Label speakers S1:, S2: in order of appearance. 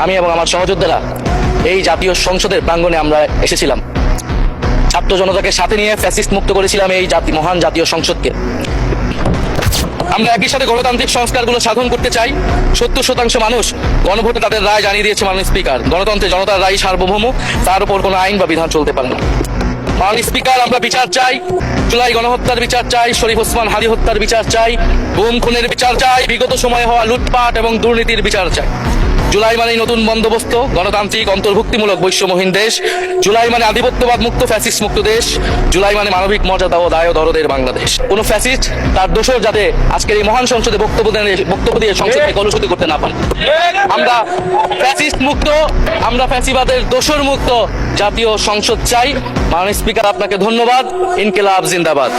S1: আমি এবং আমার সহযোদ্ধারা এই জাতীয় সংসদের প্রাঙ্গণে আমরা এসেছিলাম। ছাত্র জনতাকে সাথে নিয়ে ফ্যাসিস্ট মুক্ত করেছিলাম এই মহান জাতীয় সংসদকে। আমরা একই সাথে গণতান্ত্রিক সংস্কারগুলো সাধন করতে চাই। 70% মানুষ গণভোটে তাদের রায় জানিয়ে দিয়েছে মাননীয় স্পিকার। গণতন্ত্রে জনতার রায় সার্বভৌম, তার উপর কোনো আইন বা বিধান চলতে পারে না। মাননীয় স্পিকার, আমরা বিচার চাই। জুলাই গণহত্যার বিচার চাই, শরীফ ওসমান হাদি হত্যার বিচার চাই, গুম খুনের বিচার চাই, বিগত সময়ে হওয়া লুটপাট এবং দুর্নীতির বিচার চাই। জুলাই মানে নতুন বন্দোবস্ত, গণতান্ত্রিক অন্তর্ভুক্তিমূলক বৈষম্যহীন দেশ। জুলাই মানে আধিপত্যবাদ মুক্ত, ফ্যাসিস্ট মুক্ত দেশ। জুলাই মানে মানবিক মর্যাদা ও দায় ও দরদের বাংলাদেশ। কোন ফ্যাসিস্ট তার দোষর যাতে আজকের এই মহান সংসদে বক্তব্য দিয়ে সংসদকে কলুষিত করতে না পারে। আমরা ফ্যাসিস্ট মুক্ত, আমরা ফ্যাসিবাদের দোষর মুক্ত জাতীয় সংসদ চাই। মাননীয় স্পিকার, আপনাকে ধন্যবাদ। ইনকিলাব জিন্দাবাদ।